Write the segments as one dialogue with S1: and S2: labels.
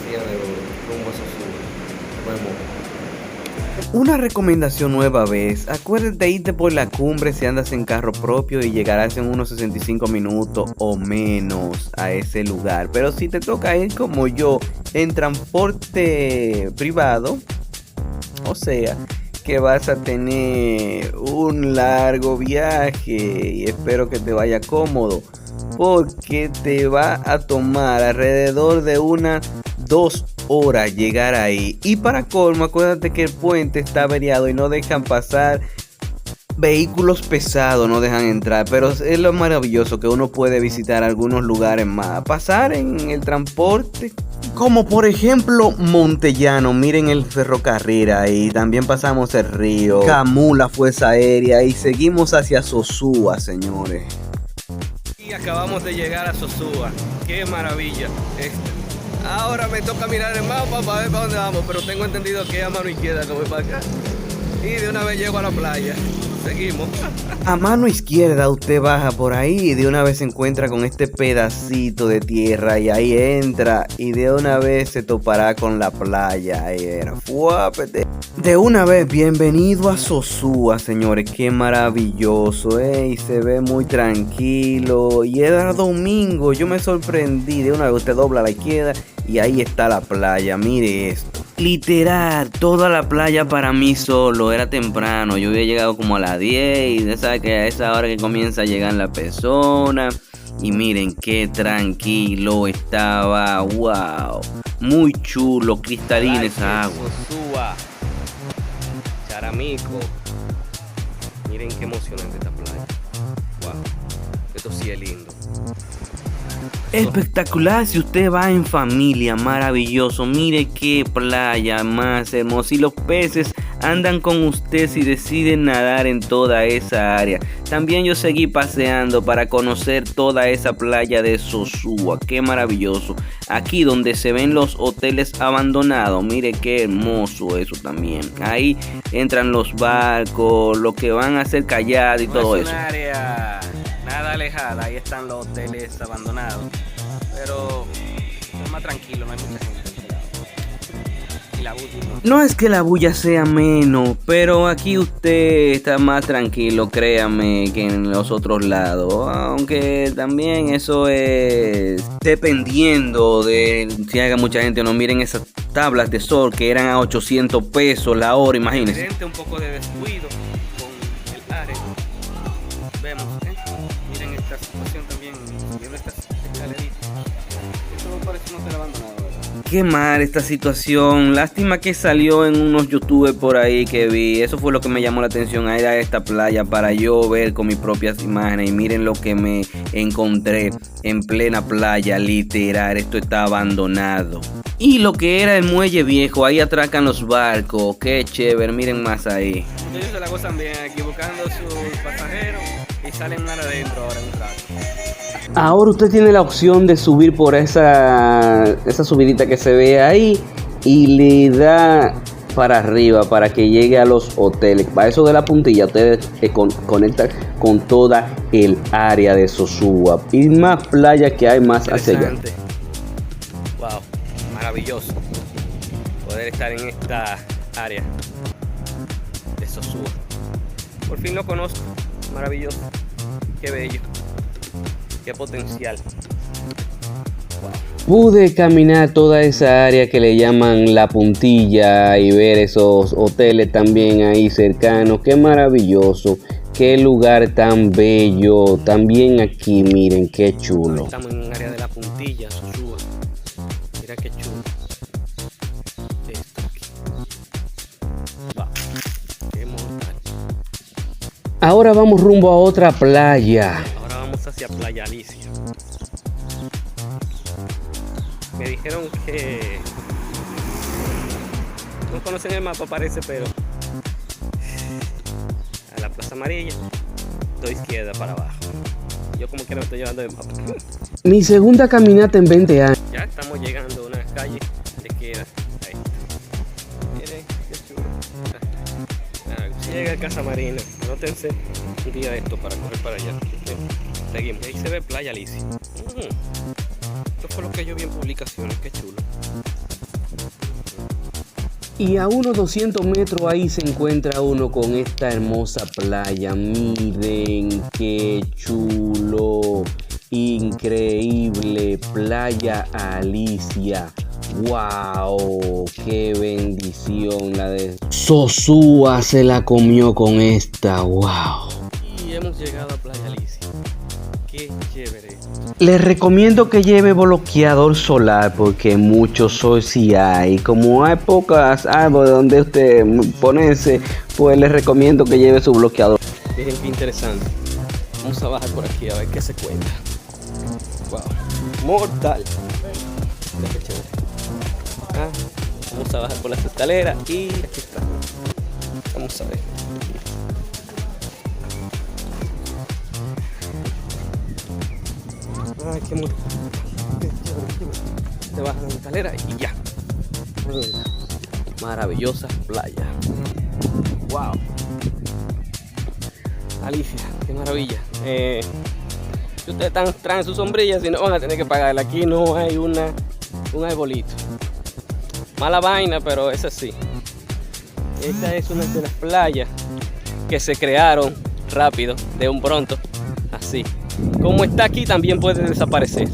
S1: día de hoy, rumbo a Sosúa. Nos vemos.
S2: Una recomendación nueva vez, acuérdate de irte por la cumbre si andas en carro propio y llegarás en unos 65 minutos o menos a ese lugar. Pero si te toca ir como yo en transporte privado, o sea, que vas a tener un largo viaje y espero que te vaya cómodo, porque te va a tomar alrededor de unas 2 horas llegar ahí. Y para colmo, acuérdate que el puente está averiado y no dejan pasar vehículos pesados, no dejan entrar. Pero es lo maravilloso que uno puede visitar algunos lugares más, pasar en el transporte, como por ejemplo Montellano. Miren el ferrocarril ahí, también pasamos el río Camus, la fuerza aérea, y seguimos hacia Sosúa, señores.
S1: Y acabamos de llegar a Sosúa. Qué maravilla. Ahora me toca mirar el mapa para ver para dónde vamos, pero tengo entendido que es a mano izquierda que voy para acá. Y de una vez llego a la playa. Seguimos.
S2: A mano izquierda usted baja por ahí y de una vez se encuentra con este pedacito de tierra y ahí entra y de una vez se topará con la playa. Ahí era. Fuápete. De una vez, bienvenido a Sosúa, señores. Qué maravilloso, y se ve muy tranquilo. Y era domingo, yo me sorprendí. De una vez usted dobla a la izquierda y ahí está la playa. Mire esto. Literal, toda la playa para mí solo. Era temprano, yo había llegado como a las 10 y ya sabe que a esa hora que comienza a llegar la persona. Y miren qué tranquilo estaba. Wow, muy chulo, cristalina esa agua.
S1: Sosúa, Charamico. Miren qué emocionante esta playa. Wow, esto sí es lindo.
S2: Espectacular si usted va en familia, maravilloso. Mire qué playa más hermosa. Y los peces andan con usted si deciden nadar en toda esa área. También yo seguí paseando para conocer toda esa playa de Sosúa. Qué maravilloso. Aquí donde se ven los hoteles abandonados. Mire qué hermoso eso también. Ahí entran los barcos, los que van a hacer kayak y todo
S1: es
S2: eso.
S1: Un área nada alejada, ahí están los hoteles abandonados, pero es más tranquilo, no hay mucha gente. Y la bulla,
S2: No es que la bulla sea menos, pero aquí usted está más tranquilo, créame, que en los otros lados. Aunque también eso es dependiendo de si haga mucha gente o no. Miren esas tablas de sol que eran a 800 pesos la hora, imagínense.
S1: Un poco de descuido con el área. Vemos, miren esta situación también, miren estas escaleritas. Esto parece un hotel abandonado, ¿verdad?
S2: Qué mal esta situación. Lástima que salió en unos youtubers por ahí que vi. Eso fue lo que me llamó la atención, a ir a esta playa para yo ver con mis propias imágenes. Y miren lo que me encontré en plena playa, literal. Esto está abandonado. Y lo que era el muelle viejo, ahí atracan los barcos. Qué chévere, miren más ahí.
S1: Ellos se la gozan bien aquí buscando sus pasajeros y salen mal adentro ahora en un rato.
S2: Ahora usted tiene la opción de subir por esa subidita que se ve ahí y le da para arriba para que llegue a los hoteles. Para eso de la puntilla ustedes conectan con toda el área de Sosúa y más playas que hay más hacia allá.
S1: Wow, maravilloso poder estar en esta área de Sosúa. Por fin lo conozco, maravilloso, qué bello. Qué potencial.
S2: Pude caminar toda esa área que le llaman la puntilla y ver esos hoteles también ahí cercanos. Qué maravilloso, qué lugar tan bello. También aquí, miren qué chulo.
S1: Estamos en un área de la puntilla, Sosúa. Mira qué chulo. Esto aquí. Wow, qué mortal.
S2: Ahora vamos rumbo a otra playa.
S1: Hacia Playa Alicia. Me dijeron que no conocen el mapa, parece, pero a la Plaza Amarilla, doy izquierda para abajo. Yo como quiera me estoy llevando el mapa.
S2: Mi segunda caminata en 20 años.
S1: Ya estamos llegando a una calle de izquierda. Ahí. Miren, qué chulo. Si llega a Casa Marina, anótense un día esto para correr para allá. Seguimos, ahí se ve Playa Alicia. Esto fue lo que yo vi en publicaciones, qué chulo.
S2: Y a unos 200 metros ahí se encuentra uno con esta hermosa playa. Miren qué chulo, increíble, Playa Alicia. ¡Wow! ¡Qué bendición! La de Sosúa se la comió con esta. ¡Wow!
S1: Y hemos llegado a Playa Alicia. ¡Qué chévere!
S2: Les recomiendo que lleve bloqueador solar porque mucho sol sí hay. Como hay pocas árboles donde usted ponerse, pues les recomiendo que lleve su bloqueador.
S1: Miren qué interesante. Vamos a bajar por aquí a ver qué se cuenta. ¡Wow! ¡Mortal! Mira qué chévere. Vamos a bajar por las escaleras y aquí está. Vamos a ver. Ay, qué chévere. Te bajas la escalera y ya. Maravillosa playa. Wow. Alicia, qué maravilla. Si ustedes traen sus sombrillas, si no van a tener que pagarla. Aquí no hay un arbolito. Mala vaina, pero es así. Esta es una de las playas que se crearon rápido, de un pronto, así. Como está aquí, también puede desaparecer,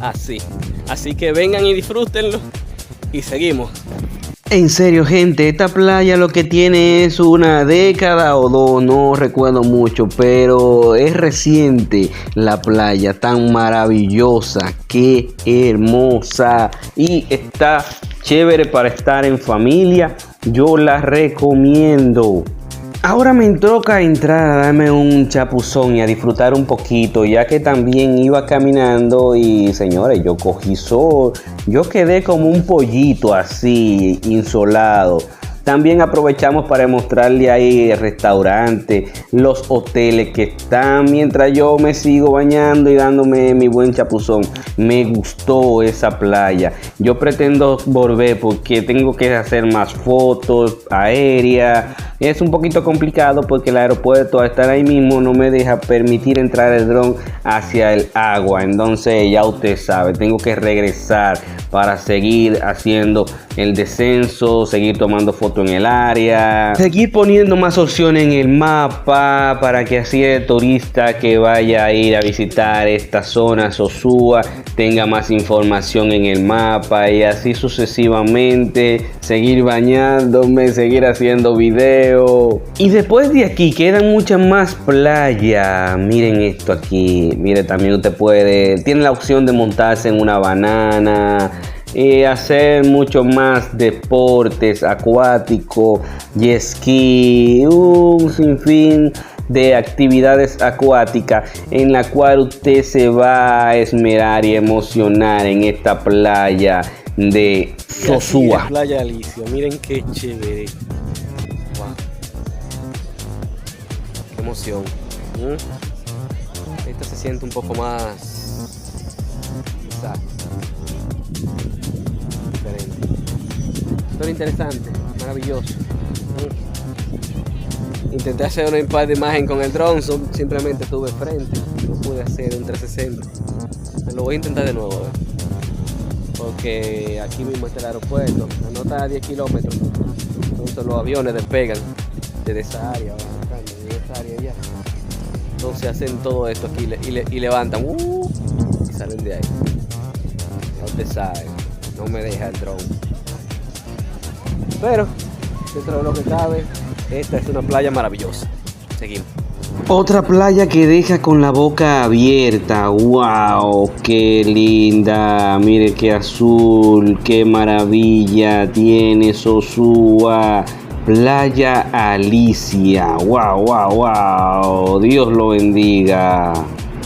S1: así. Así que vengan y disfrútenlo y seguimos.
S2: En serio, gente, esta playa lo que tiene es una década o dos, no recuerdo mucho, pero es reciente la playa, tan maravillosa, qué hermosa, y está chévere para estar en familia, yo la recomiendo. Ahora me toca entrar a darme un chapuzón y a disfrutar un poquito, ya que también iba caminando y, señores, yo cogí sol, yo quedé como un pollito así, insolado. También aprovechamos para mostrarle ahí el restaurante, los hoteles que están mientras yo me sigo bañando y dándome mi buen chapuzón. Me gustó esa playa. Yo pretendo volver porque tengo que hacer más fotos aéreas. Es un poquito complicado porque el aeropuerto, al estar ahí mismo, no me deja permitir entrar el dron hacia el agua. Entonces ya usted sabe, tengo que regresar para seguir haciendo el descenso, seguir tomando fotos en el área, seguir poniendo más opciones en el mapa para que así el turista que vaya a ir a visitar esta zona Sosúa tenga más información en el mapa y así sucesivamente, seguir bañándome, seguir haciendo video. Y después de aquí quedan muchas más playas. Miren esto aquí, mire, también usted tiene la opción de montarse en una banana y hacer mucho más deportes acuáticos, jet ski, un sinfín de actividades acuáticas en la cual usted se va a esmerar y emocionar en esta playa de Sosúa.
S1: Playa Alicia, miren qué chévere. Wow. Qué emoción. Esta se siente un poco más exacto. Pero interesante, maravilloso. Intenté hacer una par de imagen con el dron, simplemente estuve frente, no pude hacer un 360. Me lo voy a intentar de nuevo, porque aquí mismo está el aeropuerto, la nota a 10 kilómetros, entonces los aviones despegan de esa área, de esa área allá. Entonces hacen todo esto aquí y levantan y salen de ahí. Ya usted sabe, no me deja el dron. Pero dentro de lo que cabe, esta es una playa maravillosa. Seguimos.
S2: Otra playa que deja con la boca abierta. ¡Wow! ¡Qué linda! Mire qué azul, qué maravilla tiene Sosúa. Playa Alicia. ¡Wow, wow, wow! Dios lo bendiga.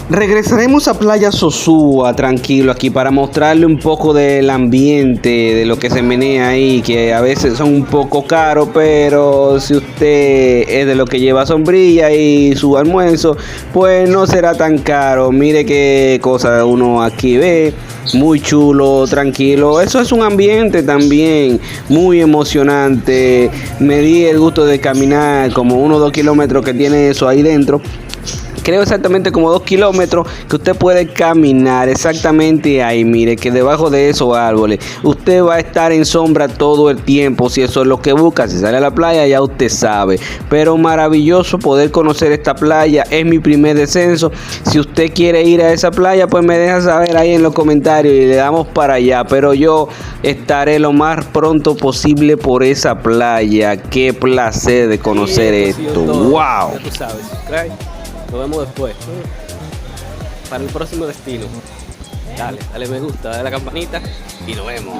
S2: Regresaremos a Playa Sosúa, tranquilo, aquí para mostrarle un poco del ambiente, de lo que se menea ahí, que a veces son un poco caros, pero si usted es de lo que lleva sombrilla y su almuerzo, pues no será tan caro. Mire qué cosa uno aquí ve, muy chulo, tranquilo. Eso es un ambiente también muy emocionante. Me di el gusto de caminar como 1 o 2 kilómetros que tiene eso ahí dentro.
S3: creo exactamente como 2 kilómetros, que usted puede caminar exactamente ahí. Mire que debajo de esos árboles usted va a estar en sombra todo el tiempo, si eso es lo que busca. Si sale a la playa ya usted sabe, pero maravilloso poder conocer esta playa. Es mi primer descenso. Si usted quiere ir a esa playa, pues me deja saber ahí en los comentarios y le damos para allá, pero yo estaré lo más pronto posible por esa playa. Qué placer de conocer esto. Wow.
S1: Ya tú sabes, subscribe. Nos vemos después para el próximo destino. Dale me gusta, dale a la campanita y nos vemos.